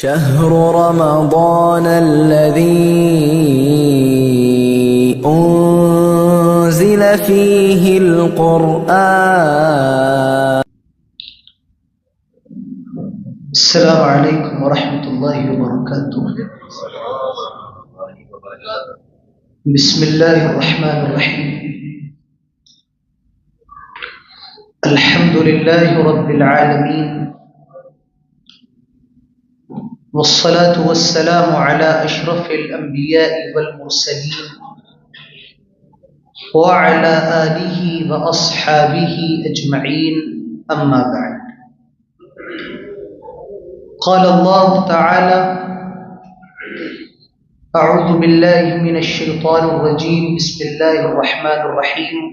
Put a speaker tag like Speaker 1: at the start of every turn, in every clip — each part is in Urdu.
Speaker 1: شهر رمضان الذي أنزل فيه القرآن.
Speaker 2: السلام علیکم ورحمۃ اللہ وبرکاتہ. بسم اللہ الرحمن الرحیم. الحمد للہ رب العالمین والصلاة والسلام على اشرف الانبیاء والمرسلین وعلى آلہ واصحابہ اجمعین. اما بعد. قال الله تعالى اعوذ باللہ من الشیطان الرجیم. بسم اللہ الرحمن الرحیم.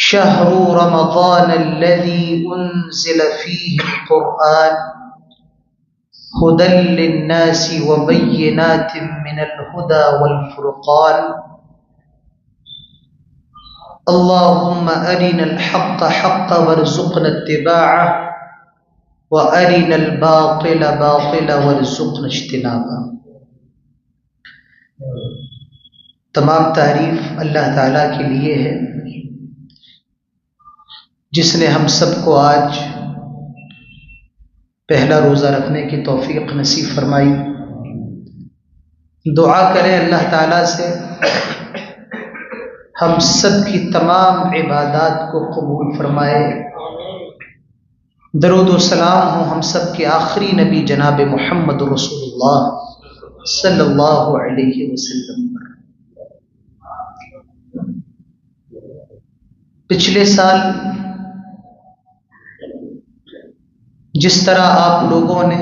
Speaker 2: شہر رمضان الذي انزل فيه القرآن هدى للناس وبينات من الهدى والفرقان. اللهم أرنا الحق حقا وارزقنا اتباعه وَأَرِنَا الْبَاطِلَ بَاطِلًا وَارْزُقْنَا اجْتِنَابَهُ. تمام تعریف اللہ تعالیٰ کے لیے ہے جس نے ہم سب کو آج پہلا روزہ رکھنے کی توفیق نصیب فرمائی. دعا کریں اللہ تعالیٰ سے ہم سب کی تمام عبادات کو قبول فرمائے. درود و سلام ہوں ہم سب کے آخری نبی جناب محمد رسول اللہ صلی اللہ علیہ وسلم پر. پچھلے سال جس طرح آپ لوگوں نے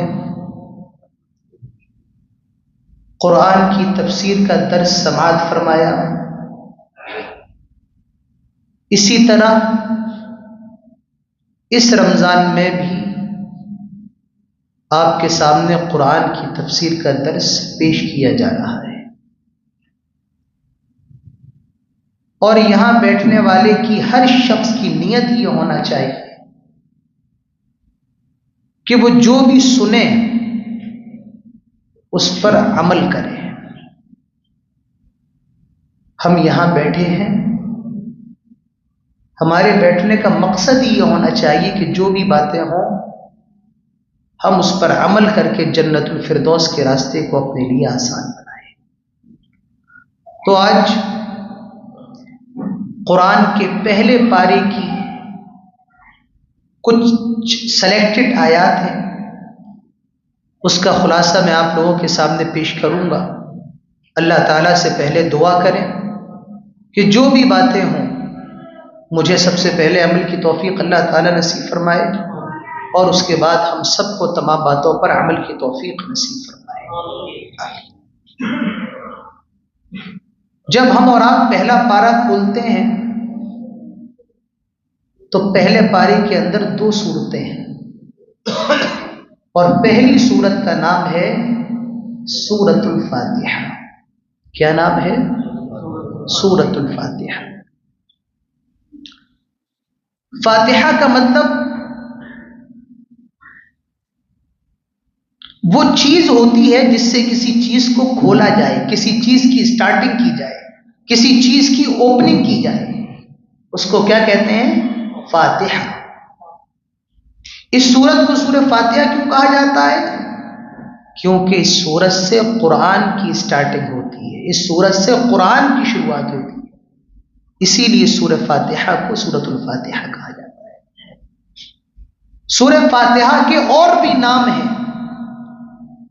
Speaker 2: قرآن کی تفسیر کا درس سماعت فرمایا، اسی طرح اس رمضان میں بھی آپ کے سامنے قرآن کی تفسیر کا درس پیش کیا جا رہا ہے. اور یہاں بیٹھنے والے کی ہر شخص کی نیت یہ ہونا چاہیے کہ وہ جو بھی سنے اس پر عمل کرے. ہم یہاں بیٹھے ہیں، ہمارے بیٹھنے کا مقصد یہ ہونا چاہیے کہ جو بھی باتیں ہوں ہم اس پر عمل کر کے جنت الفردوس کے راستے کو اپنے لیے آسان بنائیں. تو آج قرآن کے پہلے پارے کی کچھ سلیکٹڈ آیات ہیں، اس کا خلاصہ میں آپ لوگوں کے سامنے پیش کروں گا. اللہ تعالیٰ سے پہلے دعا کریں کہ جو بھی باتیں ہوں مجھے سب سے پہلے عمل کی توفیق اللہ تعالیٰ نصیب فرمائے، اور اس کے بعد ہم سب کو تمام باتوں پر عمل کی توفیق نصیب فرمائے. جب ہم اور آپ پہلا پارہ کھولتے ہیں تو پہلے پارے کے اندر 2 سورتیں ہیں، اور پہلی سورت کا نام ہے سورۃ الفاتحہ. کیا نام ہے؟ سورۃ الفاتحہ. فاتحہ کا مطلب وہ چیز ہوتی ہے جس سے کسی چیز کو کھولا جائے، کسی چیز کی سٹارٹنگ کی جائے، کسی چیز کی اوپننگ کی جائے. اس کو کیا کہتے ہیں؟ فاتحہ. اس سورت کو سورہ فاتحہ کیوں کہا جاتا ہے؟ کیونکہ اس سورت سے قرآن کی سٹارٹنگ ہوتی ہے، اس سورت سے قرآن کی شروعات ہوتی ہے. اسی لیے سورہ فاتحہ کو سورۃ الفاتحہ کہا جاتا ہے. سورہ فاتحہ کے اور بھی نام ہیں.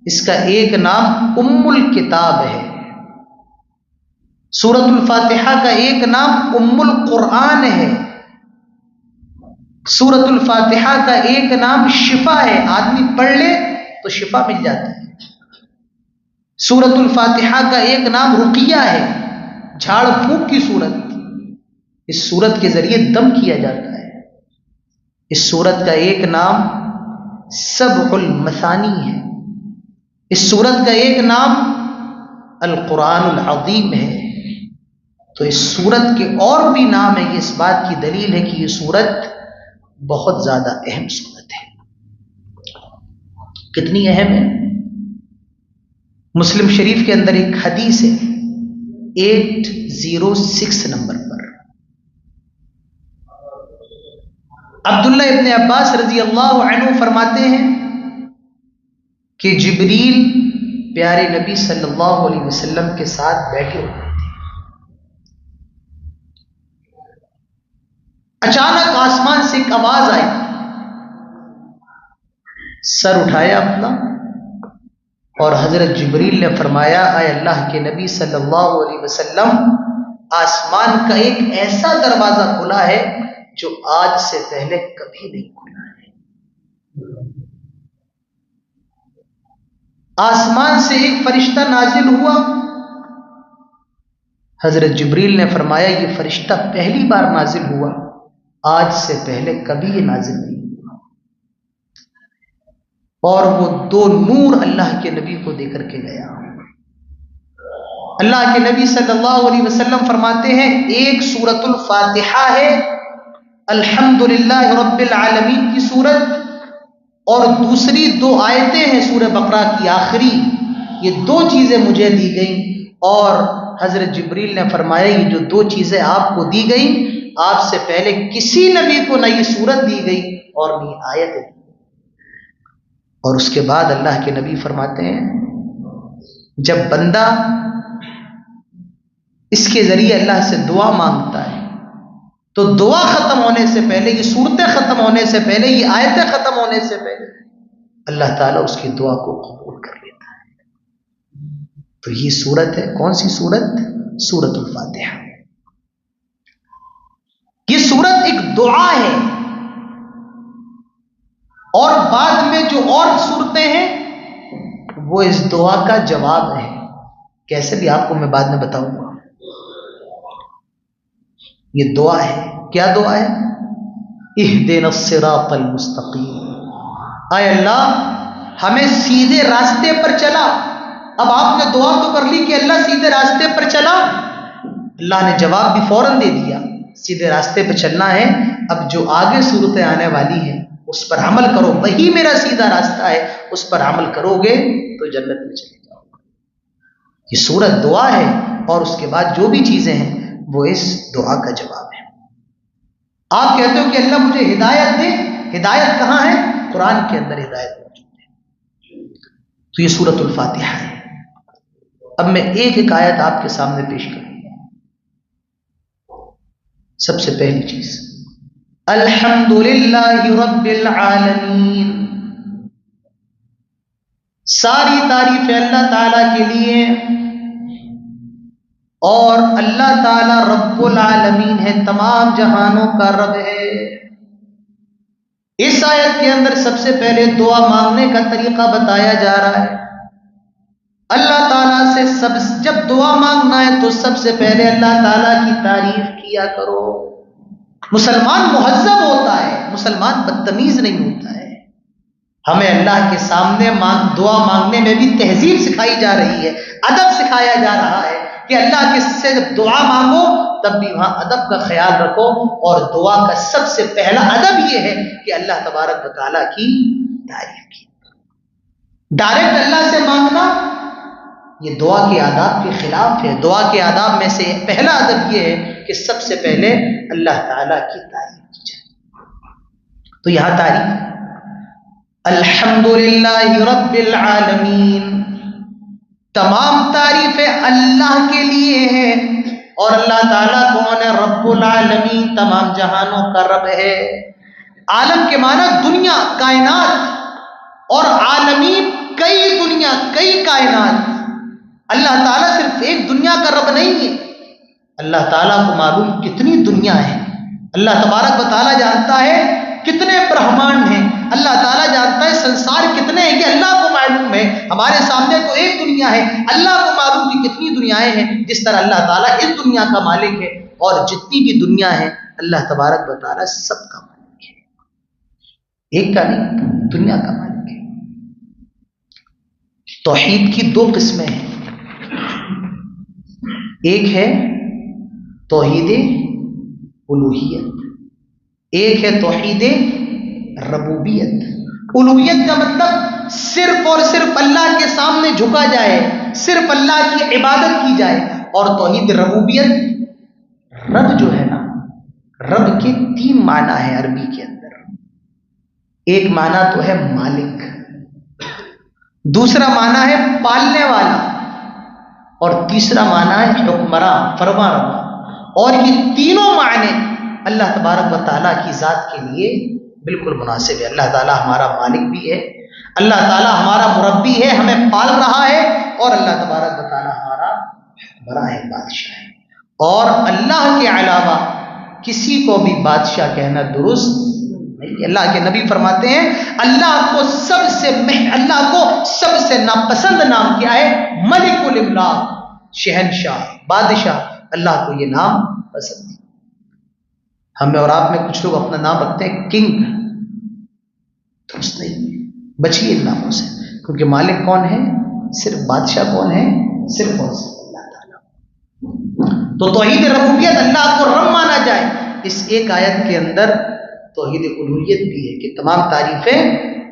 Speaker 2: اس کا ایک نام ام الکتاب ہے. سورۃ الفاتحہ کا ایک نام ام القرآن ہے. سورۃ الفاتحہ کا ایک نام شفا ہے، آدمی پڑھ لے تو شفا مل جاتا ہے. سورۃ الفاتحہ کا ایک نام رقیہ ہے، جھاڑ پھونک کی صورت. اس سورت کے ذریعے دم کیا جاتا ہے. اس سورت کا ایک نام سبع المثانی ہے. اس سورت کا ایک نام القرآن العظیم ہے. تو اس سورت کے اور بھی نام ہے. یہ اس بات کی دلیل ہے کہ یہ سورت بہت زیادہ اہم سورت ہے. کتنی اہم ہے. مسلم شریف کے اندر ایک حدیث ہے 806 نمبر پر. عبداللہ ابن عباس رضی اللہ عنہ فرماتے ہیں کہ جبریل پیارے نبی صلی اللہ علیہ وسلم کے ساتھ بیٹھے ہوئے تھے. اچانک آسمان سے ایک آواز آئی. سر اٹھایا اپنا اور حضرت جبریل نے فرمایا اے اللہ کے نبی صلی اللہ علیہ وسلم، آسمان کا ایک ایسا دروازہ کھلا ہے جو آج سے پہلے کبھی نہیں کھلا ہے. آسمان سے ایک فرشتہ نازل ہوا. حضرت جبریل نے فرمایا یہ فرشتہ پہلی بار نازل ہوا، آج سے پہلے کبھی یہ نازل نہیں ہوا. اور وہ 2 نور اللہ کے نبی کو دے کر کے گیا. اللہ کے نبی صلی اللہ علیہ وسلم فرماتے ہیں ایک سورۃ الفاتحہ ہے الحمدللہ رب العالمین کی سورت، اور دوسری 2 آیتیں ہیں سورہ بقرہ کی آخری. یہ 2 چیزیں مجھے دی گئیں، اور حضرت جبریل نے فرمایا یہ جو 2 چیزیں آپ کو دی گئیں، آپ سے پہلے کسی نبی کو نہ یہ سورت دی گئی اور نہ یہ آیت دی. اور اس کے بعد اللہ کے نبی فرماتے ہیں جب بندہ اس کے ذریعے اللہ سے دعا مانگتا ہے تو دعا ختم ہونے سے پہلے، یہ صورتیں ختم ہونے سے پہلے، یہ آیتیں ختم ہونے سے پہلے اللہ تعالیٰ اس کی دعا کو قبول کر لیتا ہے. تو یہ صورت ہے، کون سی صورت؟ سورۃ الفاتحہ. یہ صورت ایک دعا ہے، اور بعد میں جو اور صورتیں ہیں وہ اس دعا کا جواب ہے. کیسے بھی آپ کو میں بعد میں بتاؤں گا. یہ دعا ہے. کیا دعا ہے؟ اہدنا الصراط المستقیم. اے اللہ ہمیں سیدھے راستے پر چلا. اب آپ نے دعا تو کر لی کہ اللہ سیدھے راستے پر چلا، اللہ نے جواب بھی فوراً دے دیا سیدھے راستے پہ چلنا ہے. اب جو آگے صورتیں آنے والی ہیں اس پر عمل کرو، وہی میرا سیدھا راستہ ہے، اس پر عمل کرو گے تو جنت میں چلے جاؤ گے. یہ سورت دعا ہے، اور اس کے بعد جو بھی چیزیں ہیں وہ اس دعا کا جواب ہے. آپ کہتے ہو کہ اللہ مجھے ہدایت دے. ہدایت کہاں ہے؟ قرآن کے اندر ہدایت موجود ہے. تو یہ سورۃ الفاتحہ ہے. اب میں ایک ایک آیت آپ کے سامنے پیش کروں گا. سب سے پہلی چیز الحمدللہ رب العالمین. ساری تعریف اللہ تعالی کے لیے، اور اللہ تعالی رب العالمین ہے، تمام جہانوں کا رب ہے. اس آیت کے اندر سب سے پہلے دعا مانگنے کا طریقہ بتایا جا رہا ہے. اللہ تعالیٰ سے جب دعا مانگنا ہے تو سب سے پہلے اللہ تعالیٰ کی تعریف کیا کرو. مسلمان مہذب ہوتا ہے، مسلمان بدتمیز نہیں ہوتا ہے. ہمیں اللہ کے سامنے دعا مانگنے میں بھی تہذیب سکھائی جا رہی ہے، ادب سکھایا جا رہا ہے کہ اللہ کے سے جب دعا مانگو تب بھی وہاں ادب کا خیال رکھو. اور دعا کا سب سے پہلا ادب یہ ہے کہ اللہ تبارک و تعالیٰ کی تعریف کی. ڈائریکٹ اللہ سے مانگنا یہ دعا کے آداب کے خلاف ہے. دعا کے آداب میں سے پہلا ادب یہ ہے کہ سب سے پہلے اللہ تعالیٰ کی تعریف کی جائے. تو یہاں تعریف الحمدللہ رب العالمین، تمام تعریفیں اللہ کے لیے ہیں. اور اللہ تعالیٰ کون ہے؟ رب العالمین، تمام جہانوں کا رب ہے. عالم کے معنی دنیا، کائنات، اور عالمین کئی دنیا، کئی کائنات. اللہ تعالیٰ صرف ایک دنیا کا رب نہیں ہے. اللہ تعالیٰ کو معلوم کتنی دنیا ہے. اللہ تبارک و تعالیٰ جانتا ہے کتنے برہمانڈ ہیں. اللہ تعالیٰ جانتا ہے سنسار کتنے ہیں، یہ اللہ کو معلوم ہے. ہمارے سامنے تو ایک دنیا ہے، اللہ کو معلوم کہ کتنی دنیایں ہیں. جس طرح اللہ تعالیٰ اس دنیا کا مالک ہے، اور جتنی بھی دنیا ہے اللہ تبارک و تعالیٰ سب کا مالک ہے. ایک کا نہیں، دنیا کا مالک ہے. توحید کی 2 قسمیں ہیں. ایک ہے توحید الوہیت، ایک ہے توحید ربوبیت. الوہیت کا مطلب صرف اللہ کے سامنے جھکا جائے، صرف اللہ کی عبادت کی جائے. اور توحید ربوبیت، رب جو ہے نا، رب کے 3 معنی ہیں عربی کے اندر. ایک معنی تو ہے مالک، دوسرا معنی ہے پالنے والا، اور تیسرا معنی ہے حکمراں، فرما روا. اور یہ تینوں معنی اللہ تبارک و تعالیٰ کی ذات کے لیے بالکل مناسب ہے. اللہ تعالیٰ ہمارا مالک بھی ہے، اللہ تعالیٰ ہمارا مربی ہے، ہمیں پال رہا ہے، اور اللہ تبارک و تعالیٰ ہمارا بڑا ہے، بادشاہ ہے. اور اللہ کے علاوہ کسی کو بھی بادشاہ کہنا درست نہیں. اللہ کے نبی فرماتے ہیں اللہ کو سب سے ناپسند نام کیا ہے؟ ملک الاملاک، شہنشاہ، بادشاہ. اللہ کو یہ نام پسند نہیں. ہمیں اور آپ میں کچھ لوگ اپنا نام رکھتے ہیں کنگ، درست نہیں. بچیے ان ناموں سے، کیونکہ مالک کون ہے؟ صرف بادشاہ کون ہے؟ صرف اور صرف اللہ تعالیٰ. تو توحید ربوبیت، اللہ کو رب مانا جائے. اس ایک آیت کے اندر توحید الوہیت بھی ہے کہ تمام تعریفیں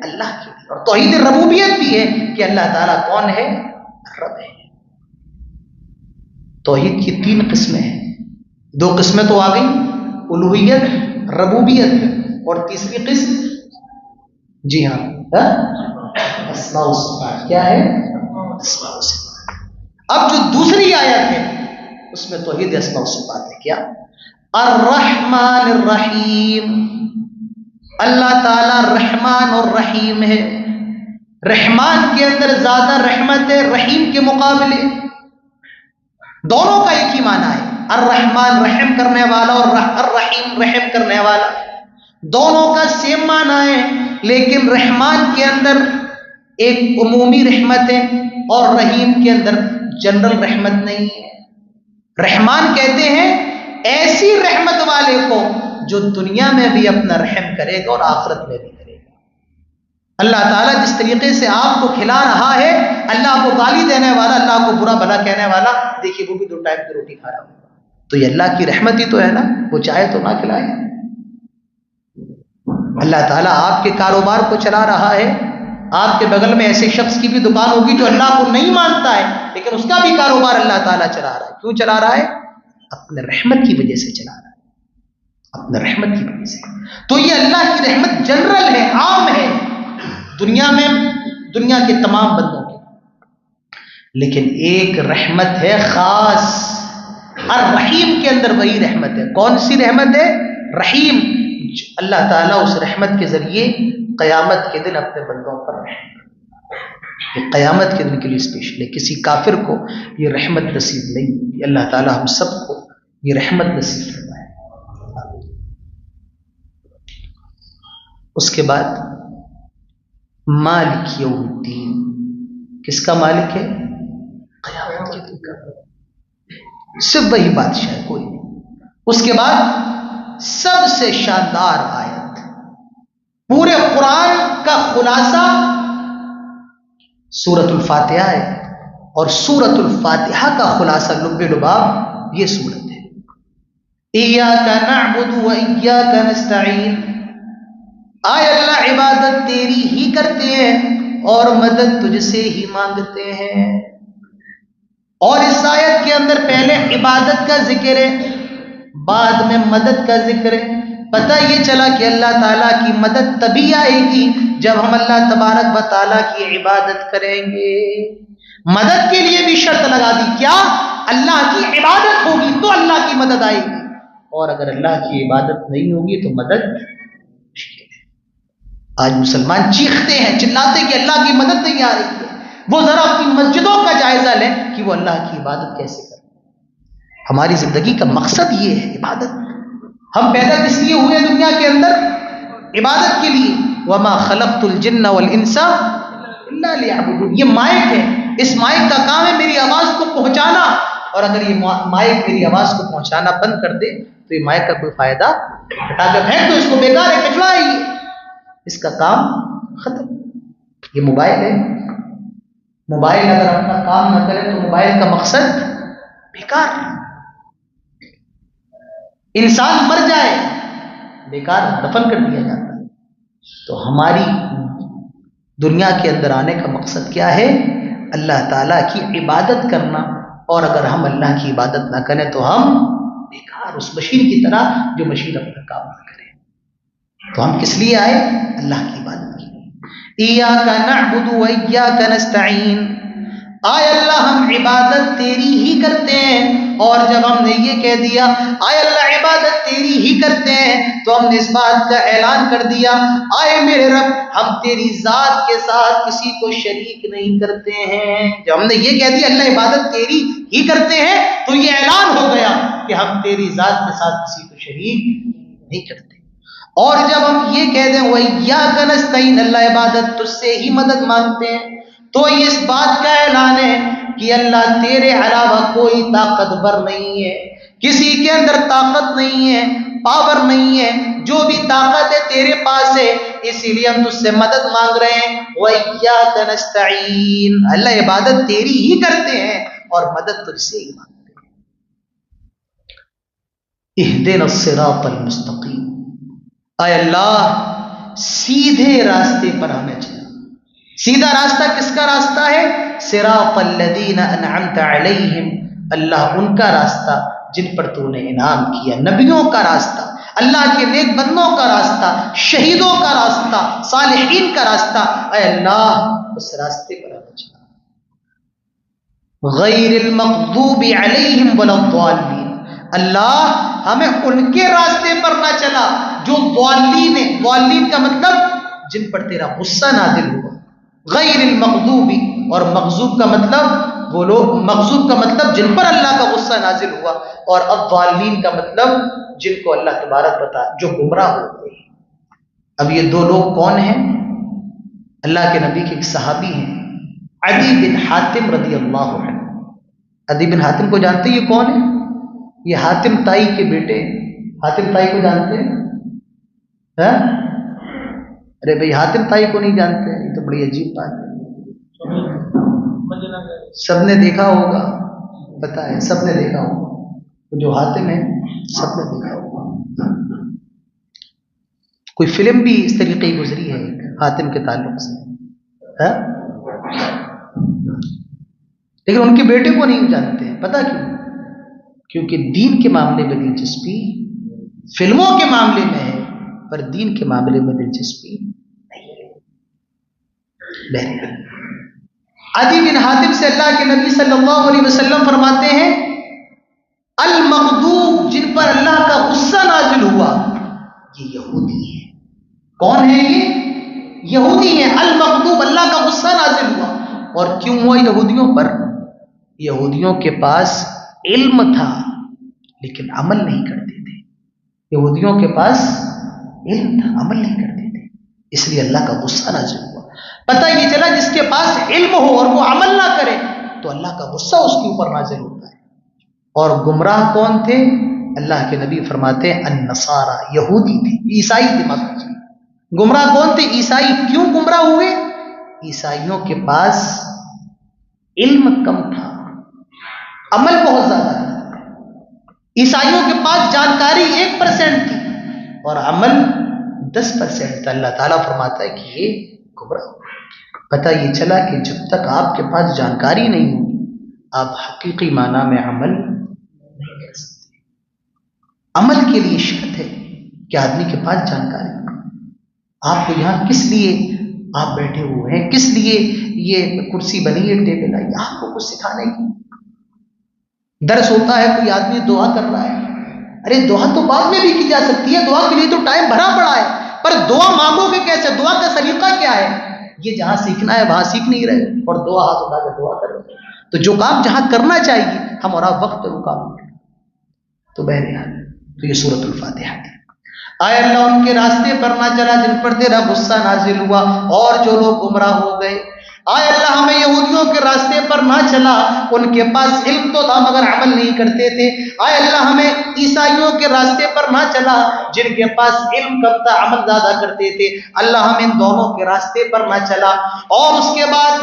Speaker 2: اللہ کی بھی، اور توحید ربوبیت بھی ہے کہ اللہ تعالیٰ کون ہے؟ رب ہے. توحید کی 3 قسمیں ہیں. 2 قسمیں تو آ گئی، الوہیت، ربوبیت، اور تیسری قسم جی ہاں اسماء و صفات. کیا ہے؟ اسماء و صفات. اب جو دوسری آیت ہے اس میں توحید اسماء و صفات ہے. کیا؟ الرحمن الرحیم. اللہ تعالیٰ رحمان اور رحیم ہے. رحمان کے اندر زیادہ رحمت ہے، رحیم کے مقابلے. دونوں کا ایک ہی معنی ہے، الرحمن رحم کرنے والا اور الرحیم رحم کرنے والا. دونوں کا سیم معنی ہے، لیکن رحمان کے اندر ایک عمومی رحمت ہے اور رحیم کے اندر جنرل رحمت نہیں ہے. رحمان کہتے ہیں ایسی رحمت والے کو جو دنیا میں بھی اپنا رحم کرے گا اور آخرت میں بھی کرے گا. اللہ تعالیٰ جس طریقے سے آپ کو کھلا رہا ہے، اللہ کو گالی دینے والا، اللہ کو برا بھلا کہنے والا، دیکھیے وہ بھی 2 ٹائم کی روٹی کھا رہا ہوگا. تو یہ اللہ کی رحمت ہی تو ہے نا، وہ چاہے تو نہ کھلائے. اللہ تعالیٰ آپ کے کاروبار کو چلا رہا ہے. آپ کے بغل میں ایسے شخص کی بھی دکان ہوگی جو اللہ کو نہیں مانتا ہے، لیکن اس کا بھی کاروبار اللہ تعالیٰ چلا رہا ہے. کیوں چلا رہا ہے؟ اپنے رحمت کی وجہ سے چلا رہا ہے، اپنے رحمت کی وجہ سے. تو یہ اللہ کی رحمت جنرل ہے، عام ہے دنیا میں، دنیا کے تمام بندوں کی. لیکن ایک رحمت ہے خاص، الرحیم کے اندر وہی رحمت ہے. کون سی رحمت ہے؟ رحیم. اللہ تعالیٰ اس رحمت کے ذریعے قیامت کے دن اپنے بندوں پر رحم کرے. یہ قیامت کے دن کے لیے اسپیشل ہے. کسی کافر کو یہ رحمت نصیب نہیں. اللہ تعالیٰ ہم سب کو یہ رحمت نصیب فرمائے. اس کے بعد مالک یوم الدین. کس کا مالک ہے؟ قیامت کے دن کا. صرف وہی بادشاہ ہے، کوئی نہیں. اس کے بعد سب سے شاندار آیت، پورے قرآن کا خلاصہ سورۃ الفاتحہ ہے، اور سورۃ الفاتحہ کا خلاصہ لب لباب یہ سورت ہے. ایاک نعبد و ایاک نستعین. آئے اللہ عبادت تیری ہی کرتے ہیں اور مدد تجھ سے ہی مانگتے ہیں. اور اس آیت کے اندر پہلے عبادت کا ذکر ہے، بعد میں مدد کا ذکر ہے. پتہ یہ چلا کہ اللہ تعالیٰ کی مدد تبھی آئے گی جب ہم اللہ تبارک و تعالیٰ کی عبادت کریں گے. مدد کے لیے بھی شرط لگا دی، کیا؟ اللہ کی عبادت ہوگی تو اللہ کی مدد آئے گی، اور اگر اللہ کی عبادت نہیں ہوگی تو مدد مشکل ہے. آج مسلمان چیختے ہیں، چلاتے ہیں کہ اللہ کی مدد نہیں آ رہی ہے. وہ ذرا اپنی مسجدوں کا جائزہ لیں کہ وہ اللہ کی عبادت کیسے کریں. ہماری زندگی کا مقصد یہ ہے عبادت. ہم پیدا کس لیے ہوئے دنیا کے اندر؟ عبادت کے لیے. وما خلقت الجن والانس الا لیعبدون. یہ مائک ہے، اس مائک کا کام ہے میری آواز کو پہنچانا، اور اگر یہ مائک میری آواز کو پہنچانا بند کر دے تو یہ مائک کا کوئی فائدہ، ہٹا کے پھینک دو اس کو، بیکار ہے، کچرا ہے یہ، اس کا کام ختم. یہ موبائل ہے، موبائل اگر اپنا کام نہ کرے تو موبائل کا مقصد بیکار. انسان مر جائے بیکار، دفن کر دیا جاتا ہے. تو ہماری دنیا کے اندر آنے کا مقصد کیا ہے؟ اللہ تعالیٰ کی عبادت کرنا. اور اگر ہم اللہ کی عبادت نہ کریں تو ہم بیکار، اس مشین کی طرح جو مشین اپنا کام نہ کرے. تو ہم کس لیے آئے؟ اللہ کی عبادت کے لیے. ایاک نعبد و ایاک نستعین. آئے اللہ ہم عبادت تیری ہی کرتے ہیں. اور جب ہم نے یہ کہہ دیا آئے اللہ عبادت تیری ہی کرتے ہیں تو ہم نے اس بات کا اعلان کر دیا آئے میرے رب ہم تیری ذات کے ساتھ کسی کو شریک نہیں کرتے ہیں. جب ہم نے یہ کہہ دیا اللہ عبادت تیری ہی کرتے ہیں تو یہ اعلان ہو گیا کہ ہم تیری ذات کے ساتھ کسی کو شریک نہیں کرتے. اور جب ہم یہ کہہ دیں وَإِيَّاكَ نَسْتَعِينُ اللہ عبادت تجھ سے ہی مدد مانگتے ہیں تو یہ اس بات کا اعلان ہے کہ اللہ تیرے علاوہ کوئی طاقتور نہیں ہے، کسی کے اندر طاقت نہیں ہے، پاور نہیں ہے. جو بھی طاقت ہے تیرے پاس ہے، اسی لیے ہم تجھ سے مدد مانگ رہے ہیں. وَإِيَّاكَ نَسْتَعِينُ اللہ عبادت تیری ہی کرتے ہیں اور مدد تجھ سے ہی مانگتے ہیں. اهْدِنَا الصِّرَاطَ الْمُسْتَقِيمَ اے اللہ سیدھے راستے پر ہمیں چلا. سیدھا راستہ کس کا راستہ ہے؟ صراط الذین انعمت علیہم اللہ ان کا راستہ جن پر تو نے انعام کیا. نبیوں کا راستہ، اللہ کے نیک بندوں کا راستہ، شہیدوں کا راستہ، صالحین کا راستہ. اے اللہ اس راستے پر ہمیں چلا. غیر المغضوب علیہم ولا الضالین اللہ ہمیں ان کے راستے پر نہ چلا جو ضالین ہیں. ضالین کا مطلب جن پر تیرا غصہ نازل ہوا. غیر المغضوب اور مغضوب کا مطلب وہ لوگ، مغضوب کا مطلب جن پر اللہ کا غصہ نازل ہوا، اور الضالین کا مطلب جن کو اللہ تبارک بتا جو گمراہ ہو گئے. اب یہ دو لوگ کون ہیں؟ اللہ کے نبی کے ایک صحابی ہیں عدی بن حاتم رضی اللہ عنہ. عدی بن حاتم کو جانتے ہیں؟ یہ کون ہے؟ یہ حاتم تائی کے بیٹے. حاتم تائی کو جانتے ہیں؟ ارے بھائی حاتم تائی کو نہیں جانتے؟ یہ تو بڑی عجیب بات ہے. سب نے دیکھا ہوگا، پتا ہے سب نے دیکھا ہوگا. جو حاتم ہے سب نے دیکھا ہوگا. کوئی فلم بھی اس طریقے کی گزری ہے حاتم کے تعلق سے، لیکن ان کے بیٹے کو نہیں جانتے ہیں. پتا کیوں؟ کیونکہ دین کے معاملے میں دلچسپی فلموں کے معاملے میں ہے پر دین کے معاملے میں دلچسپی نہیں ہے. بہرحال عدی بن حاتم سے اللہ کے نبی صلی اللہ علیہ وسلم فرماتے ہیں المغضوب جن پر اللہ کا غصہ نازل ہوا یہ یہودی ہے. کون ہے یہ؟ یہودی ہیں. المغضوب اللہ کا غصہ نازل ہوا. اور کیوں ہوا یہودیوں پر؟ یہودیوں کے پاس علم تھا لیکن عمل نہیں کرتے تھے. یہودیوں کے پاس علم تھا، عمل نہیں کرتے تھے، اس لیے اللہ کا غصہ نازل ہوا. پتہ یہ چلا جس کے پاس علم ہو اور وہ عمل نہ کرے تو اللہ کا غصہ اس کے اوپر نازل ہوتا ہے. اور گمراہ کون تھے؟ اللہ کے نبی فرماتے ہیں النصارى یہودی تھے، عیسائی تھے. گمراہ کون تھے؟ عیسائی. کیوں گمراہ ہوئے؟ عیسائیوں کے پاس علم کم تھا، عمل بہت زیادہ تھا. عیسائیوں کے پاس جانکاری 1% تھی اور عمل 10% تھا. اللہ تعالیٰ فرماتا ہے کہ یہ گمراہ ہو. پتہ یہ چلا کہ جب تک آپ کے پاس جانکاری نہیں ہوگی آپ حقیقی معنی میں عمل نہیں کر سکتے. عمل کے لیے شرط ہے کہ آدمی کے پاس جانکاری ہو. آپ کو یہاں کس لیے آپ بیٹھے ہوئے ہیں، کس لیے یہ کرسی بنی ہے، ٹیبل ہے، آپ کو کچھ سکھانے کی. درس ہوتا ہے، کوئی آدمی دعا کر رہا ہے، ارے دعا تو بعد میں بھی کی جا سکتی ہے، دعا کے لیے تو ٹائم بھرا پڑا ہے، پر دعا مانگو گے کیسے؟ دعا کا سلیقہ کیا ہے؟ یہ جہاں سیکھنا ہے وہاں سیکھ نہیں رہے اور دعا ہاتھ اٹھا کر دعا کر رہے. تو جو کام جہاں کرنا چاہیے ہم اور آپ وقت پہ وہ کام نہیں کریں. تو بہرحال تو یہ سورۃ الفاتحہ ہے. آئے اللہ ان کے راستے پر نہ چلا جن پر تیرا غصہ نازل ہوا اور جو لوگ گمراہ ہو گئے. آئے اللہ ہمیں یہودیوں کے راستے پر نہ چلا، ان کے پاس علم تو تھا مگر عمل نہیں کرتے تھے. آئے اللہ ہمیں عیسائیوں کے راستے پر نہ چلا جن کے پاس علم کم تھا عمل زیادہ کرتے تھے. اللہ ہمیں ان دونوں کے راستے پر نہ چلا. اور اس کے بعد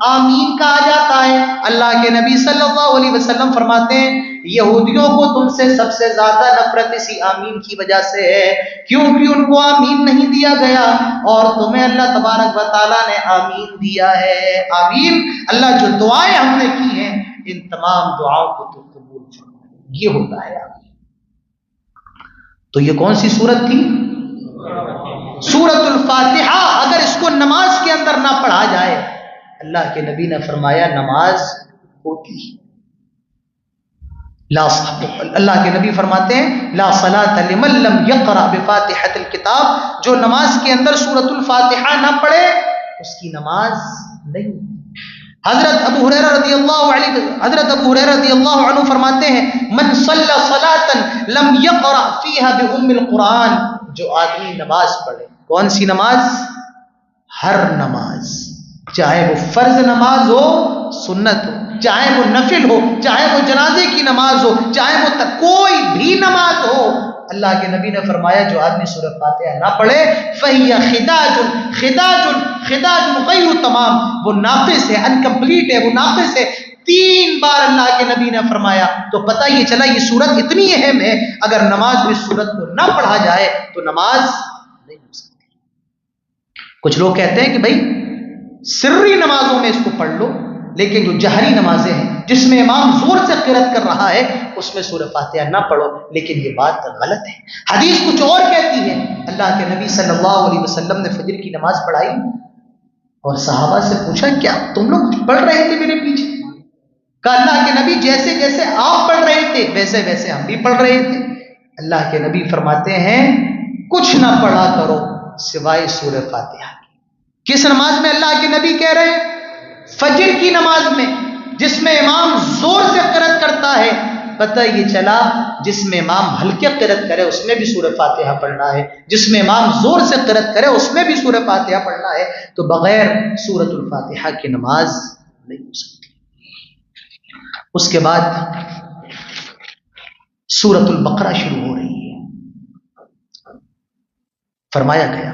Speaker 2: آمین کہا جاتا ہے. اللہ کے نبی صلی اللہ علیہ وسلم فرماتے ہیں یہودیوں کو تم سے سب سے زیادہ نفرت اسی آمین کی وجہ سے ہے، کیونکہ ان کو آمین نہیں دیا گیا اور تمہیں اللہ تبارک و تعالیٰ نے آمین دیا ہے۔ آمین، اللہ جو دعائیں ہم نے کی ہیں ان تمام دعاؤں کو تو قبول فرمائے، یہ ہوتا ہے آمین۔ تو یہ کون سی سورت تھی؟ سورۃ الفاتحہ۔ اگر اس کو نماز کے اندر نہ پڑھا جائے، اللہ کے نبی نے فرمایا نماز ہوتی ہے لا، اللہ کے نبی فرماتے ہیں لا صلاۃ لمن لم یقرأ بفاتحۃ الکتاب، جو نماز کے اندر سورۃ الفاتحہ نہ پڑھے اس کی نماز نہیں۔ حضرت ابو ہریرہ رضی اللہ عنہ فرماتے ہیں من صلی صلاۃ لم یقرأ فیہا بأم القرآن، جو آدمی نماز پڑھے، کون سی نماز؟ ہر نماز، چاہے وہ فرض نماز ہو، سنت ہو، چاہے وہ نفل ہو، چاہے وہ جنازے کی نماز ہو، چاہے وہ کوئی بھی نماز ہو، اللہ کے نبی نے فرمایا جو آدمی سورۃ فاتحہ نہ پڑھے فَهِيَ خِدَاجٌ غَيْرُ تمام، وہ ناقص ہے، انکمپلیٹ ہے، وہ ناقص ہے۔ 3 بار اللہ کے نبی نے فرمایا، تو پتہ یہ چلا یہ سورت اتنی اہم ہے، اگر نماز میں اس سورت کو نہ پڑھا جائے تو نماز نہیں ہو سکتی۔ کچھ لوگ کہتے ہیں کہ بھائی سری نمازوں میں اس کو پڑھ لو، لیکن جو جہری نمازیں ہیں جس میں امام زور سے قرأت کر رہا ہے اس میں سورہ فاتحہ نہ پڑھو، لیکن یہ بات غلط ہے۔ حدیث کچھ اور کہتی ہے، اللہ کے نبی صلی اللہ علیہ وسلم نے فجر کی نماز پڑھائی اور صحابہ سے پوچھا کیا تم لوگ پڑھ رہے تھے میرے پیچھے؟ کہا اللہ کے نبی جیسے جیسے آپ پڑھ رہے تھے ویسے ویسے ہم بھی پڑھ رہے تھے۔ اللہ کے نبی فرماتے ہیں کچھ نہ پڑھا کرو سوائے سورہ فاتحہ کی۔ کس نماز میں اللہ کے نبی کہہ رہے ہیں؟ فجر کی نماز میں، جس میں امام زور سے قرأت کرتا ہے۔ پتہ یہ چلا جس میں امام ہلکے قرأت کرے اس میں بھی سورہ فاتحہ پڑھنا ہے، جس میں امام زور سے قرأت کرے اس میں بھی سورہ فاتحہ پڑھنا ہے، تو بغیر سورۃ الفاتحہ کی نماز نہیں ہو سکتی۔ اس کے بعد سورۃ البقرہ شروع ہو رہی ہے۔ فرمایا گیا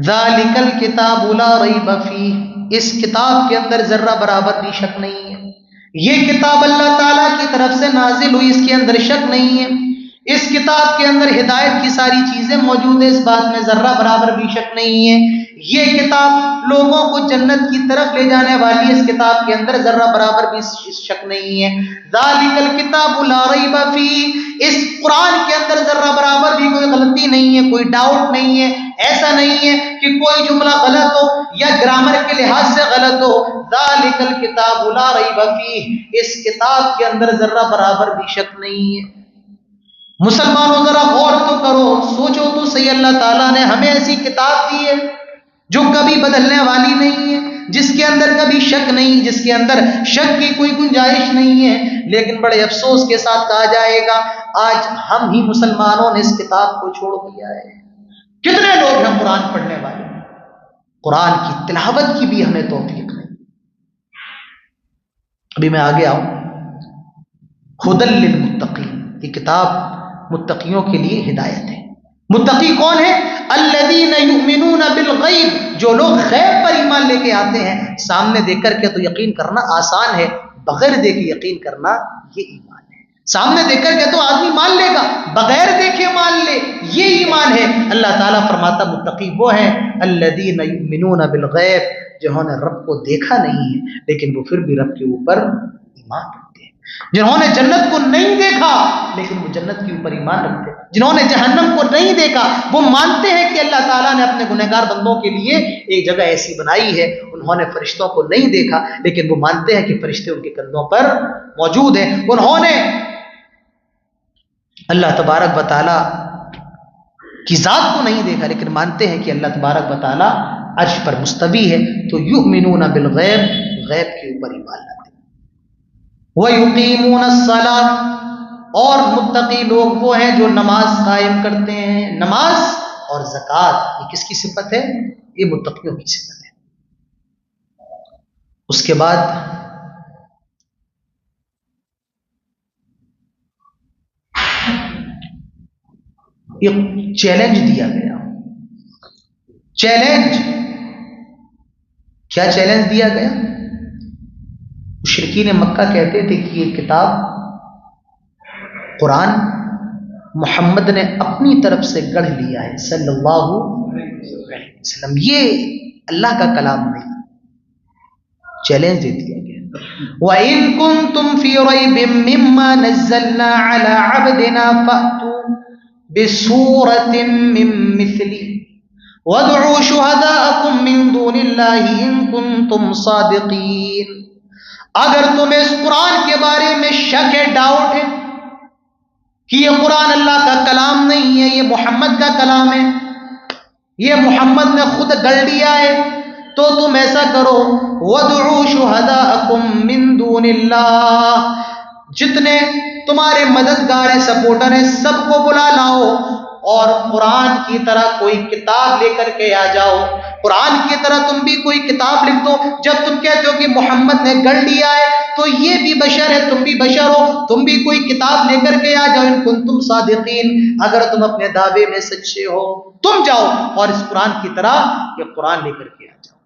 Speaker 2: ذالک الکتاب لا ریب فیہ، اس کتاب کے اندر ذرہ برابر بھی شک نہیں ہے، یہ کتاب اللہ تعالیٰ کی طرف سے نازل ہوئی، اس کے اندر شک نہیں ہے، اس کتاب کے اندر ہدایت کی ساری چیزیں موجود ہیں، اس بات میں ذرہ برابر بھی شک نہیں ہے، یہ کتاب لوگوں کو جنت کی طرف لے جانے والی، اس کتاب کے اندر ذرہ برابر بھی شک نہیں ہے۔ ذالک الکتاب لا ریب فیہ، اس قرآن کے اندر ذرہ برابر بھی کوئی غلطی نہیں ہے، کوئی ڈاؤٹ نہیں ہے، ایسا نہیں ہے کہ کوئی جملہ غلط ہو یا گرامر کے لحاظ سے غلط ہو۔ ذالک الکتاب لا ریب فیہ، اس کتاب کے اندر ذرہ برابر بھی شک نہیں ہے۔ مسلمانوں ذرا غور تو کرو، سوچو تو صحیح، اللہ تعالیٰ نے ہمیں ایسی کتاب دی ہے جو کبھی بدلنے والی نہیں ہے، جس کے اندر کبھی شک نہیں، جس کے اندر شک کی کوئی گنجائش نہیں ہے، لیکن بڑے افسوس کے ساتھ کہا جائے گا آج ہم ہی مسلمانوں نے اس کتاب کو چھوڑ دیا ہے۔ کتنے لوگ ہیں قرآن پڑھنے والے، قرآن کی تلاوت کی بھی ہمیں توفیق نہیں۔ ابھی میں آگے آؤں، ہدی للمتقین، یہ کتاب متقیوں کے لیے ہدایت ہے۔ متقی کون ہے؟ الذین یؤمنون بالغیب، جو لوگ غیب پر ایمان لے کے آتے ہیں۔ سامنے دیکھ کر کے تو یقین کرنا آسان ہے، بغیر دیکھے یقین کرنا یہ ایمان ہے۔ سامنے دیکھ کر کے تو آدمی مان لے گا، بغیر دیکھے مان لے، یہ ایمان ہے۔ اللہ تعالیٰ فرماتا متقی وہ ہیں الذین یؤمنون بالغیب، جنہوں نے رب کو دیکھا نہیں ہے لیکن وہ پھر بھی رب کے اوپر ایمان رکھتے ہیں، جنہوں نے جنت کو نہیں دیکھا لیکن وہ جنت کے اوپر ایمان رکھتے ہیں، جنہوں نے جہنم کو نہیں دیکھا وہ مانتے ہیں کہ اللہ تعالیٰ نے اپنے گنہگار بندوں کے لیے ایک جگہ ایسی بنائی ہے۔ انہوں نے فرشتوں کو نہیں دیکھا لیکن وہ مانتے ہیں کہ فرشتے ان کے کندھوں پر موجود ہیں۔ انہوں نے اللہ تبارک و تعالیٰ کی ذات کو نہیں دیکھا لیکن مانتے ہیں کہ اللہ تبارک و تعالیٰ عرش پر مستوی ہے، تو یؤمنون بالغیب، غیب کے اوپر ایمان لاتے ہیں۔ وَيُقِيمُونَ الصَّلَاةَ، اور متقی لوگ وہ ہیں جو نماز قائم کرتے ہیں۔ نماز اور زکوٰۃ یہ کس کی صفت ہے؟ یہ متقیوں کی صفت ہے۔ اس کے بعد ایک چیلنج دیا گیا۔ چیلنج کیا چیلنج دیا گیا؟ مشرکین مکہ کہتے تھے کہ یہ کتاب قرآن محمد نے اپنی طرف سے گڑھ لیا ہے صلی اللہ علیہ وسلم. یہ اللہ کا کلام نہیں. چیلنج دے دیا گیا. وَإِن كُنتُمْ فِي رَيْبٍ مِّمَّا نَزَّلْنَا عَلَىٰ عَبْدِنَا فَأْتُوا بِسُورَةٍ مِّن مِّثْلِهِ وَادْعُوا شُهَدَاءَكُم مِّن دُونِ اللَّهِ إِن كُنتُمْ صَادِقِينَ. اگر تمہیں اس قرآن کے بارے میں شک ہے، ڈاؤٹ ہے کہ یہ قرآن اللہ کا کلام نہیں ہے، یہ محمد کا کلام ہے، یہ محمد نے خود گڑھ لیا ہے، تو تم ایسا کرو وَادْعُوا شُهَدَاءَكُم مِّن دُونِ اللَّهِ، جتنے تمہارے مددگار ہیں، سپورٹر ہیں، سب کو بلا لاؤ اور قرآن کی طرح کوئی کتاب لے کر کے آ جاؤ. قرآن کی طرح تم بھی کوئی کتاب لکھ دو. جب تم کہتے ہو کہ محمد نے گڑھ لیا ہے تو یہ بھی بشر ہے، تم بھی بشر ہو، تم بھی کوئی کتاب لے کر کے آ جاؤ. ان کنتم صادقین، اگر تم اپنے دعوے میں سچے ہو تم جاؤ اور اس قرآن کی طرح یہ قرآن لے کر کے آ جاؤ.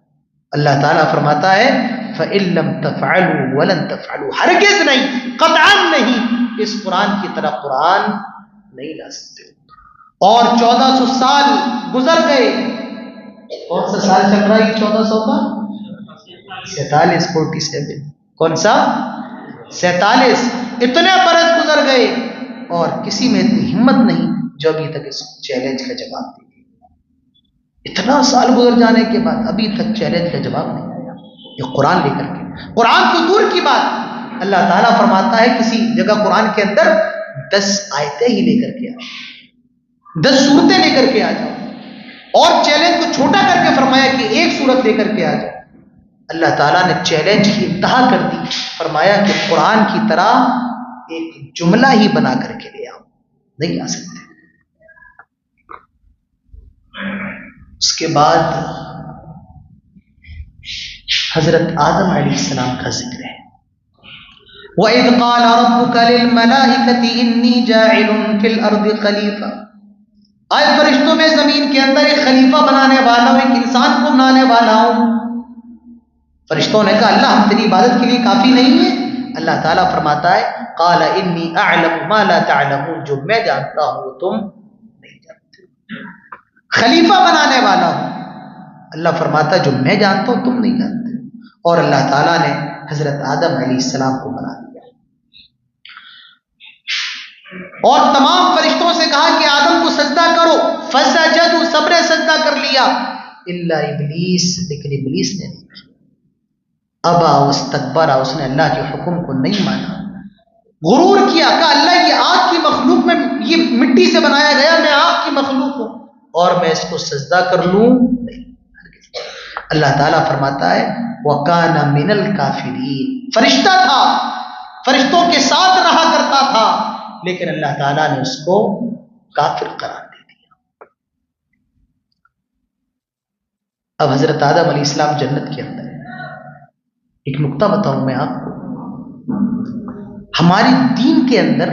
Speaker 2: اللہ تعالیٰ فرماتا ہے فَإِن لَّمْ تَفْعَلُوا وَلَن تَفْعَلُوا، ہرگز نہیں، قطعاً نہیں، اس قرآن کی طرح قرآن نہیں لا سکتے. اور 1400 سال گزر گئے. کون سا سال چل رہا ہے 1400 کا؟ 47. کون سا؟ 47. اتنے برس گزر گئے اور کسی میں اتنی ہمت نہیں جو ابھی تک اس چیلنج کا جواب دے. اتنا سال گزر جانے کے بعد ابھی تک چیلنج کا جواب نہیں آیا. یہ قرآن لے کر کے، قرآن تو دور کی بات، اللہ تعالیٰ فرماتا ہے کسی جگہ قرآن کے اندر 10 آیتیں ہی لے کر کے آؤ، 10 صورتیں لے کر کے آ جاؤ. اور چیلنج کو چھوٹا کر کے فرمایا کہ 1 صورت لے کر کے آ جاؤ. اللہ تعالیٰ نے چیلنج کی انتہا کر دی، فرمایا کہ قرآن کی طرح ایک جملہ ہی بنا کر کے لے آؤ. نہیں آ سکتے. اس کے بعد حضرت آدم علیہ السلام کا ذکر ہے. وَإِذْ قَالَ رَبُّكَ لِلْمَلَائِكَةِ إِنِّي جَاعِلٌ فِي الْأَرْضِ خَلِيفَةً، آج فرشتوں میں زمین کے اندر ایک خلیفہ بنانے والا ہوں، ایک انسان کو بنانے والا ہوں. فرشتوں نے کہا اللہ ہم تیری عبادت کے لیے کافی نہیں ہے. اللہ تعالیٰ فرماتا ہے قَالَ إِنِّي أَعْلَمُ مَا لَا تَعْلَمُونَ، جو میں جانتا ہوں تم نہیں جانتے. خلیفہ بنانے والا ہوں. اللہ فرماتا ہے جو میں جانتا ہوں تم نہیں جانتے. اور اللہ تعالیٰ نے حضرت آدم علیہ السلام کو بنا دیا اور تمام فرشتوں سے کہا کہ آدم کو سجدہ کرو. فسجدوا، سب نے سجدہ کر لیا الا ابلیس، لیکن ابلیس نے نہیں کیا. ابا واستکبر، اس نے اللہ کے حکم کو نہیں مانا، غرور کیا، کہا اللہ یہ آگ کی مخلوق میں، یہ مٹی سے بنایا گیا، میں آگ کی مخلوق ہوں اور میں اس کو سجدہ کر لوں؟ نہیں. اللہ تعالیٰ فرماتا ہے وَكَانَ مِنَ الْكَافِرِينَ، فرشتہ تھا، فرشتوں کے ساتھ رہا کرتا تھا، لیکن اللہ تعالیٰ نے اس کو کافر قرار دے دیا. اب حضرت آدم علیہ السلام جنت کے اندر ہے. ایک نقطہ بتاؤں میں آپ کو، ہماری دین کے اندر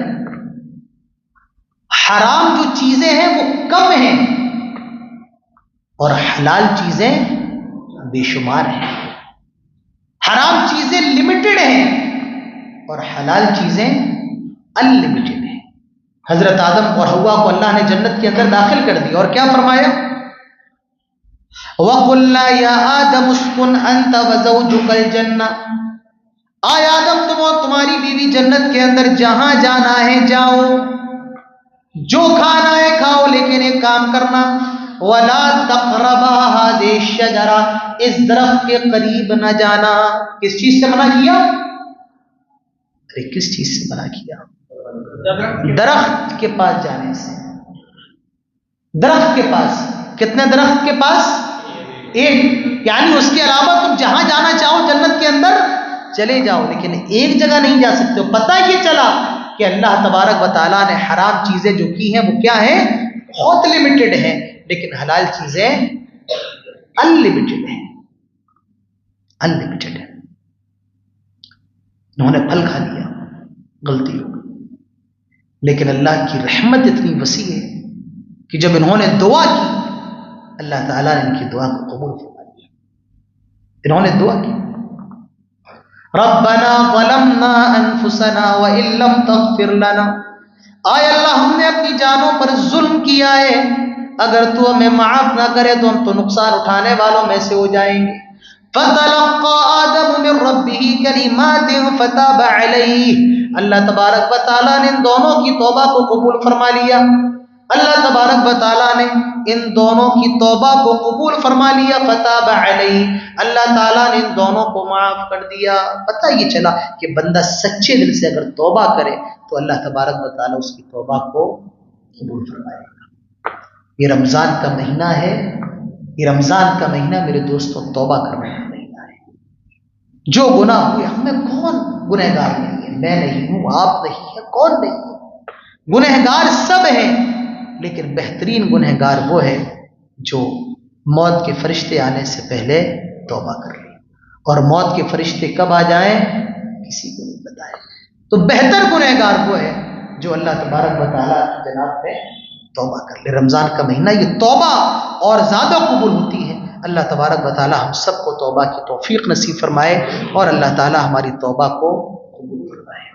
Speaker 2: حرام جو چیزیں ہیں وہ کم ہیں اور حلال چیزیں بے شمار ہیں. حرام چیزیں لمیٹڈ ہیں اور حلال چیزیں انلمیٹڈ ہیں. حضرت آدم اور حوا کو اللہ نے جنت کے اندر داخل کر دیا اور کیا فرمایا وَقُلْنَا يَا آدَمُ اسْكُنْ أَنْتَ وَزَوْجُكَ الْجَنَّةَ، آئے آدم تم اور تمہاری بیوی جنت کے اندر جہاں جانا ہے جاؤ، جو کھانا ہے کھاؤ، لیکن ایک کام کرنا وَلَا تَقْرَبَا هَذِهِ الشَّجَرَةَ، اس درخت کے قریب نہ جانا. کس چیز سے منع کیا؟ ارے کس چیز سے منع کیا؟ درخت کے پاس جانے سے. درخت کے پاس، کتنے درخت کے پاس؟ ایک. یعنی اس کے علاوہ تم جہاں جانا چاہو جنت کے اندر چلے جاؤ، لیکن ایک جگہ نہیں جا سکتے. پتہ یہ چلا کہ اللہ تبارک و تعالیٰ نے حرام چیزیں جو کی ہیں وہ کیا ہیں؟ بہت لمیٹڈ ہیں، لیکن حلال چیزیں انلمیٹڈ ہیں. انلمیٹڈ ہے. انہوں نے پھل کھا لیا، غلطی ہو گئی، لیکن اللہ کی رحمت اتنی وسیع ہے کہ جب انہوں نے دعا کی اللہ تعالیٰ نے ان کی دعا کو قبول فرما لیا. انہوں نے دعا کی ربنا ظلمنا انفسنا وان لم تغفر لنا آئے اللہ ہم نے اپنی جانوں پر ظلم کیا ہے، اگر تو ہمیں معاف نہ کرے تو ہم تو نقصان اٹھانے والوں میں سے ہو جائیں گے۔ فَتَلَقَّى آدَمُ مِن رَبِّهِ كَلِمَاتٍ فَتَابَ عَلَيْهِ، اللہ تبارک و تعالیٰ نے ان دونوں کی توبہ کو قبول فرما لیا، اللہ تبارک و تعالیٰ نے ان دونوں کی توبہ کو قبول فرما لیا۔ فتاب علیہ، اللہ تعالیٰ نے ان دونوں کو معاف کر دیا۔ پتہ یہ چلا کہ بندہ سچے دل سے اگر توبہ کرے تو اللہ تبارک و تعالیٰ اس کی توبہ کو قبول فرمائے گا۔ یہ رمضان کا مہینہ ہے، یہ رمضان کا مہینہ میرے دوستوں توبہ کرنے کا مہینہ ہے۔ جو گناہ ہوئے، ہم میں کون گنہگار نہیں ہے؟ میں نہیں ہوں، آپ نہیں ہے، کون نہیں ہے؟ گنہگار سب ہیں، لیکن بہترین گنہگار وہ ہے جو موت کے فرشتے آنے سے پہلے توبہ کر لے، اور موت کے فرشتے کب آ جائیں کسی کو نہیں بتائے۔ تو بہتر گنہگار وہ ہے جو اللہ تبارک و تعالیٰ کی جناب میں توبہ کر لے۔ رمضان کا مہینہ یہ توبہ اور زیادہ قبول ہوتی ہے۔ اللہ تبارک و تعالیٰ ہم سب کو توبہ کی توفیق نصیب فرمائے، اور اللہ تعالیٰ ہماری توبہ کو قبول فرمائے۔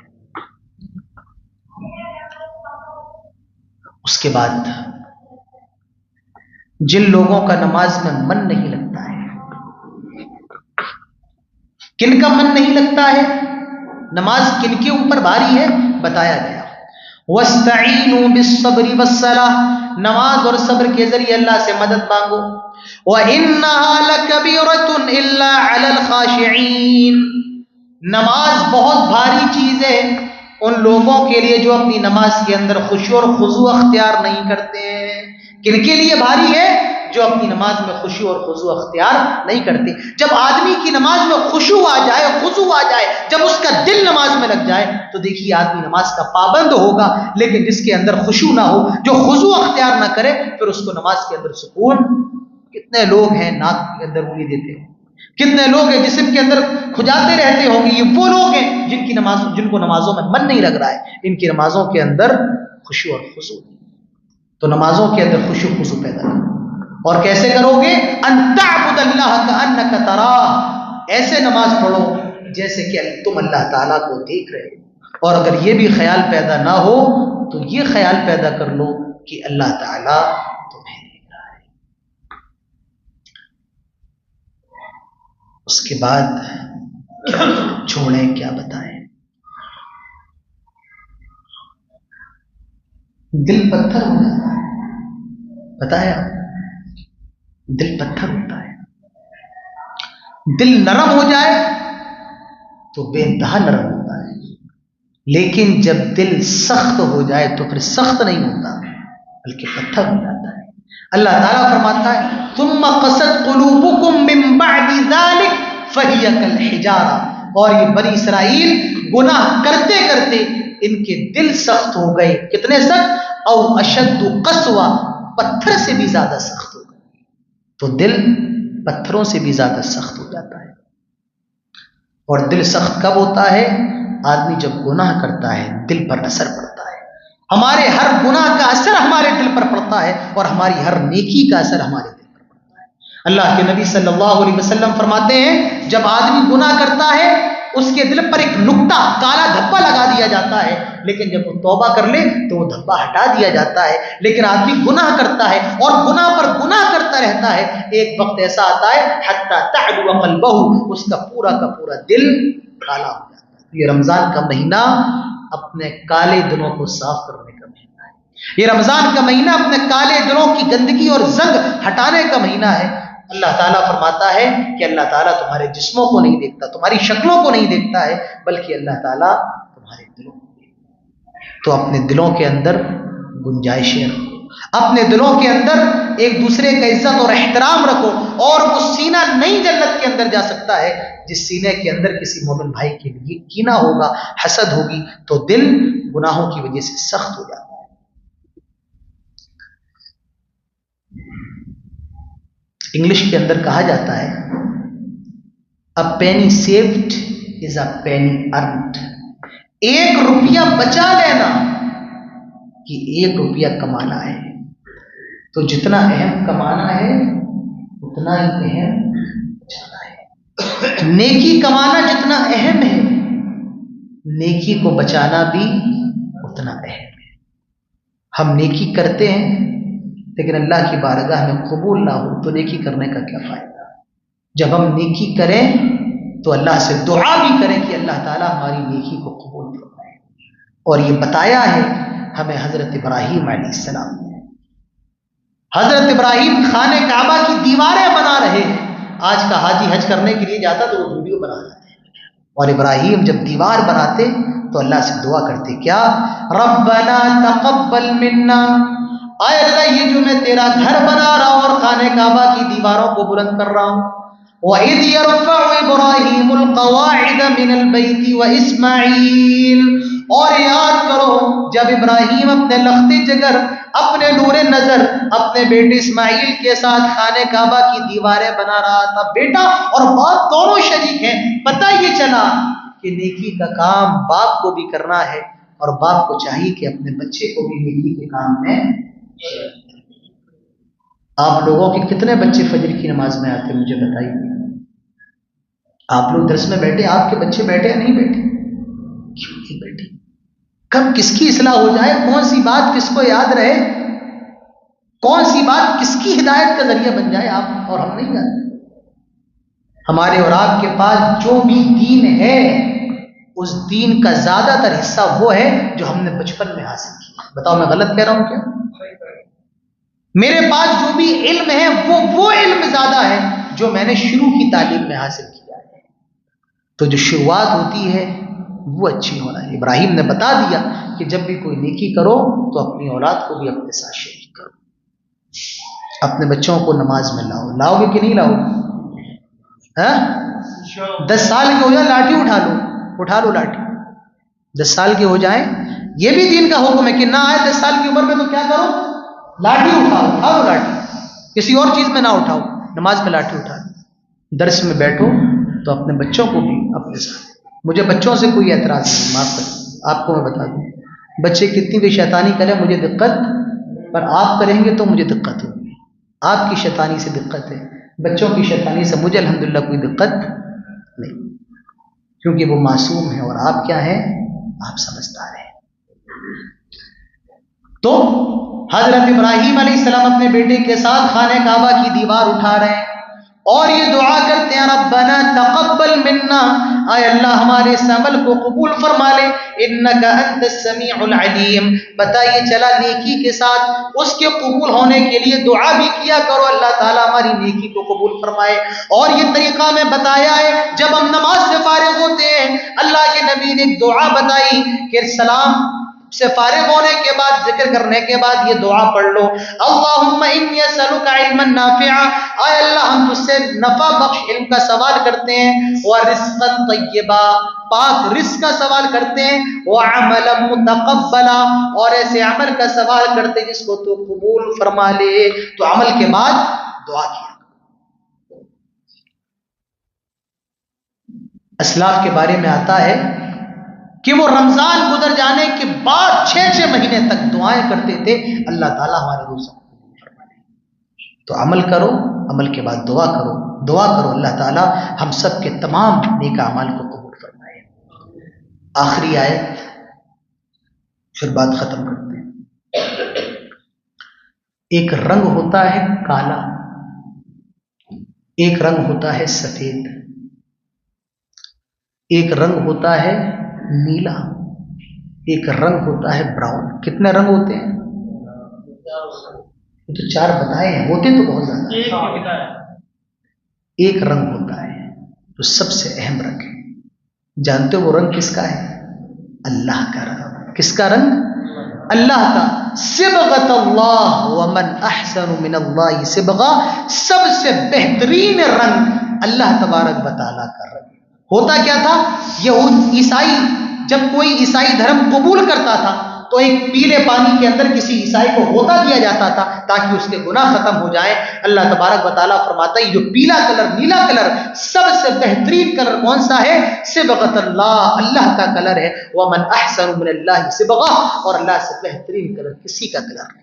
Speaker 2: اس کے بعد جن لوگوں کا نماز میں من نہیں لگتا ہے، کن کا من نہیں لگتا ہے، نماز کن کے اوپر بھاری ہے، بتایا گیا وَاسْتَعِينُوا بِالصَّبْرِ وَالصَّلَاةِ، نماز اور صبر کے ذریعے اللہ سے مدد مانگو۔ وَإِنَّهَا لَكَبِيرَةٌ إِلَّا عَلَى الْخَاشِعِينَ، نماز بہت بھاری چیز ہے ان لوگوں کے لیے جو اپنی نماز کے اندر خشوع اور خضوع اختیار نہیں کرتے ہیں۔ کن کے لیے بھاری ہے؟ جو اپنی نماز میں خشوع اور خضوع اختیار نہیں کرتے۔ جب آدمی کی نماز میں خشوع آ جائے، خضوع آ جائے، جب اس کا دل نماز میں لگ جائے تو دیکھیے آدمی نماز کا پابند ہوگا، لیکن جس کے اندر خشوع نہ ہو، جو خضوع اختیار نہ کرے، پھر اس کو نماز کے اندر سکون۔ کتنے لوگ ہیں ناک کے اندر انگلی دیتے ہیں، کتنے لوگ ہیں جسم کے اندر کھجاتے رہتے ہوں گے، یہ وہ لوگ ہیں جن کو نمازوں میں من نہیں لگ رہا ہے، ان کی نمازوں کے اندر خشوع اور خضوع۔ تو نمازوں کے اندر خشوع خضوع پیدا کرو، اور کیسے کرو گے؟ ان تعبد اللہ کأنک تراہ، ایسے نماز پڑھو جیسے کہ تم اللہ تعالیٰ کو دیکھ رہے ہو، اور اگر یہ بھی خیال پیدا نہ ہو تو یہ خیال پیدا کر لو کہ اللہ تعالیٰ تمہیں دیکھ رہا ہے۔ اس کے بعد کیا چھوڑیں، کیا بتائیں؟ دل پتھر ہو جاتا ہے، بتایا، دل پتھر ہوتا ہے۔ دل نرم ہو جائے تو بے انتہا نرم ہوتا ہے، لیکن جب دل سخت ہو جائے تو پھر سخت نہیں ہوتا بلکہ پتھر ہو جاتا ہے۔ اللہ تعالیٰ فرماتا ہے ثم قست قلوبکم من بعد ذلک فہی کالحجارہ، اور یہ بنی اسرائیل گناہ کرتے کرتے ان کے دل سخت ہو گئے۔ کتنے سخت؟ او اشد قسوہ، پتھر سے بھی زیادہ سخت ہو گئے۔ تو دل پتھروں سے بھی زیادہ سخت ہو جاتا ہے۔ اور دل سخت کب ہوتا ہے؟ آدمی جب گناہ کرتا ہے دل پر اثر پڑتا ہے، ہمارے ہر گناہ کا اثر ہمارے دل پر پڑتا ہے، اور ہماری ہر نیکی کا اثر ہمارے دل پر پڑتا ہے۔ اللہ کے نبی صلی اللہ علیہ وسلم فرماتے ہیں جب آدمی گناہ کرتا ہے اس کے دل پر ایک نقطہ کالا دھبا لگا دیا جاتا ہے، لیکن جب وہ توبہ کر لے تو وہ دھبا ہٹا دیا جاتا ہے۔ لیکن آدمی گناہ کرتا ہے اور گناہ پر گناہ کرتا رہتا ہے، ایک وقت ایسا آتا ہے حتی تعلو قلبہ، اس کا پورا دل کالا ہو جاتا ہے۔ یہ رمضان کا مہینہ اپنے کالے دلوں کو صاف کرنے کا مہینہ ہے۔ یہ رمضان کا مہینہ اپنے کالے دلوں کی گندگی اور زنگ ہٹانے کا مہینہ ہے۔ اللہ تعالیٰ فرماتا ہے کہ اللہ تعالیٰ تمہارے جسموں کو نہیں دیکھتا، تمہاری شکلوں کو نہیں دیکھتا ہے، بلکہ اللہ تعالیٰ تمہارے دلوں کو دیکھتا ہے۔ تو اپنے دلوں کے اندر گنجائشیں رکھو، اپنے دلوں کے اندر ایک دوسرے کا عزت اور احترام رکھو، اور وہ سینہ نئی جنت کے اندر جا سکتا ہے جس سینے کے اندر کسی مومن بھائی کے لیے کینہ ہوگا، حسد ہوگی، تو دل گناہوں کی وجہ سے سخت ہو جاتا ہے۔ انگلش کے اندر کہا جاتا ہے a penny saved is a penny earned، ایک روپیہ بچا لینا کہ ایک روپیہ کمانا ہے۔ تو جتنا اہم کمانا ہے اتنا ہی اہم بچانا ہے۔ نیکی کمانا جتنا اہم ہے، نیکی کو بچانا بھی اتنا اہم ہے۔ ہم نیکی کرتے ہیں لیکن اللہ کی بارگاہ میں قبول نہ ہو تو نیکی کرنے کا کیا فائدہ؟ جب ہم نیکی کریں تو اللہ سے دعا بھی کریں کہ اللہ تعالیٰ ہماری نیکی کو قبول فرمائے. اور یہ بتایا ہے ہمیں حضرت ابراہیم علیہ السلام نے. حضرت ابراہیم خانہ کعبہ کی دیواریں بنا رہے ہیں. آج کا حاجی حج کرنے کے لیے جاتا تو وہ ویڈیو بنا لیتے ہیں. اور ابراہیم جب دیوار بناتے تو اللہ سے دعا کرتے کیا؟ ربنا تقبل منا، اے اللہ یہ جو میں تیرا گھر بنا رہا ہوں اور خانہ کعبہ کی دیواروں کو بلند کر رہا ہوں، وَإِذْ يَرْفَعُ إِبْرَاهِيمُ الْقَوَاعِدَ مِنَ الْبَيْتِ وَإِسْمَاعِيلُ، اور یاد کرو جب ابراہیم اپنے لخت جگر، اپنے نور نظر اپنے بیٹے اسماعیل کے ساتھ خانہ کعبہ کی دیواریں بنا رہا تھا. بیٹا اور باپ دونوں شریک ہیں. پتہ یہ چلا کہ نیکی کا کام باپ کو بھی کرنا ہے اور باپ کو چاہیے کہ اپنے بچے کو بھی نیکی کے کام میں. آپ لوگوں کے کتنے بچے فجر کی نماز میں آتے مجھے بتائیے. آپ لوگ درس میں بیٹھے، آپ کے بچے بیٹھے یا نہیں بیٹھے؟ کیوں نہیں بیٹھے؟ کب کس کی اصلاح ہو جائے، کون سی بات کس کو یاد رہے، کون سی بات کس کی ہدایت کا ذریعہ بن جائے، آپ اور ہم نہیں جانتے. ہمارے اور آپ کے پاس جو بھی دین ہے اس دین کا زیادہ تر حصہ وہ ہے جو ہم نے بچپن میں حاصل کیا. بتاؤ میں غلط کہہ رہا ہوں کیا؟ میرے پاس جو بھی علم ہے وہ علم زیادہ ہے جو میں نے شروع کی تعلیم میں حاصل کیا ہے. تو جو شروعات ہوتی ہے وہ اچھی ہونا ہے. ابراہیم نے بتا دیا کہ جب بھی کوئی نیکی کرو تو اپنی اولاد کو بھی اپنے ساتھ شریک کرو. اپنے بچوں کو نماز میں لاؤ گے کہ نہیں لاؤ گے؟ 10 سال کے ہو جائیں لاٹھی اٹھا لو لاٹھی. 10 سال کے ہو جائیں، یہ بھی دین کا حکم ہے کہ نہ آئے 10 سال کی عمر میں تو کیا کرو؟ لاٹھی اٹھاؤ لاٹھی. کسی اور چیز میں نہ اٹھاؤ، نماز میں لاٹھی اٹھا لو. درس میں بیٹھو تو اپنے بچوں کو بھی اپنے ساتھ. مجھے بچوں سے کوئی اعتراض نہیں، معاف کریں، آپ کو میں بتا دوں بچے کتنی بھی شیطانی کریں مجھے دقت، پر آپ کریں گے تو مجھے دقت ہوگی. آپ کی شیطانی سے دقت ہے، بچوں کی شیطانی سے مجھے الحمدللہ کوئی دقت نہیں، کیونکہ وہ معصوم ہیں اور آپ کیا ہیں؟ آپ سمجھدار ہیں. تو حضرت ابراہیم علیہ السلام اپنے بیٹے کے ساتھ خانہ کعبہ کی دیوار اٹھا رہے ہیں اور یہ دعا کرتے ہیں ربنا تقبل منا، اے اللہ ہمارے اس عمل کو قبول فرما لے، انک انت السمیع العلیم. بتائیے چلا نیکی کے ساتھ اس کے قبول ہونے کے لیے دعا بھی کیا کرو، اللہ تعالیٰ ہماری نیکی کو قبول فرمائے. اور یہ طریقہ میں بتایا ہے جب ہم نماز سے فارغ ہوتے ہیں، اللہ کے نبی نے ایک دعا بتائی کہ سلام سے فارغ ہونے کے بعد، ذکر کرنے کے بعد یہ دعا پڑھ لو، اللہم انی اسألک علما نافعا، اے اللہ ہم تجھ سے نفع بخش علم کا سوال کرتے ہیں، ورزقا طیبا، پاک رزق کا سوال کرتے ہیں، وعملا متقبلا، اور ایسے عمل کا سوال کرتے ہیں جس کو تو قبول فرما لے. تو عمل کے بعد دعا کیا. اسلاف کے بارے میں آتا ہے کہ وہ رمضان گزر جانے کے بعد 6 مہینے تک دعائیں کرتے تھے اللہ تعالیٰ ہمارے روزوں کو قبول فرما لے. تو عمل کرو، عمل کے بعد دعا کرو اللہ تعالیٰ ہم سب کے تمام نیک اعمال کو قبول فرمائے. آخری آیت پھر بات ختم کرتے ہیں. ایک رنگ ہوتا ہے کالا، ایک رنگ ہوتا ہے سفید، ایک رنگ ہوتا ہے نیلا، ایک رنگ ہوتا ہے براؤن. کتنے رنگ ہوتے ہیں؟ تو 4 بتائے ہیں، ہوتے تو بہت زیادہ. ایک رنگ ہوتا ہے جو سب سے اہم رنگ ہے. جانتے ہو وہ رنگ کس کا ہے؟ اللہ کا رنگ. کس کا رنگ؟ اللہ کا. صبغۃ اللہ ومن احسن من اللہ صبغہ، سب سے بہترین رنگ اللہ تبارک و تعالیٰ کا رنگ. ہوتا کیا تھا؟ یہود عیسائی جب کوئی عیسائی دھرم قبول کرتا تھا تو ایک پیلے پانی کے اندر کسی عیسائی کو ہوتا دیا جاتا تھا تاکہ اس کے گناہ ختم ہو جائیں. اللہ تبارک و تعالیٰ فرماتا ہے جو پیلا کلر، نیلا کلر، سب سے بہترین کلر کون سا ہے؟ صبغۃ اللہ، اللہ کا کلر ہے. ومن احسن من اللہ صبغہ، اور اللہ سے بہترین کلر کسی کا کلر نہیں.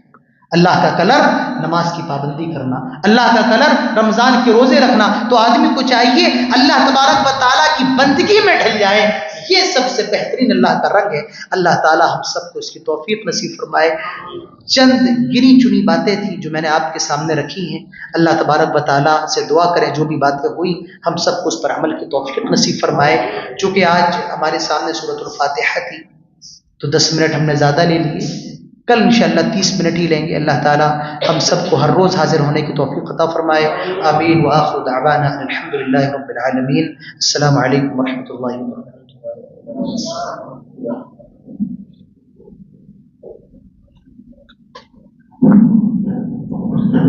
Speaker 2: اللہ کا کلر نماز کی پابندی کرنا، اللہ کا کلر رمضان کے روزے رکھنا. تو آدمی کو چاہیے اللہ تبارک و تعالیٰ کی بندگی میں ڈھل جائے. یہ سب سے بہترین اللہ کا رنگ ہے. اللہ تعالی ہم سب کو اس کی توفیق نصیب فرمائے. چند گنی چنی باتیں تھیں جو میں نے آپ کے سامنے رکھی ہیں. اللہ تبارک و تعالیٰ سے دعا کریں جو بھی باتیں ہوئی ہم سب کو اس پر عمل کی توفیق نصیب فرمائے. چونکہ آج ہمارے سامنے سورۃ الفاتحہ تھی تو 10 منٹ ہم نے زیادہ لے لیے. کل انشاءاللہ 30 منٹ ہی لیں گے. اللہ تعالیٰ ہم سب کو ہر روز حاضر ہونے کی توفیق عطا فرمائے. آمین. وآخر دعوانا الحمدللہ رب العالمین. السلام علیکم ورحمۃ اللہ وبرکاتہ.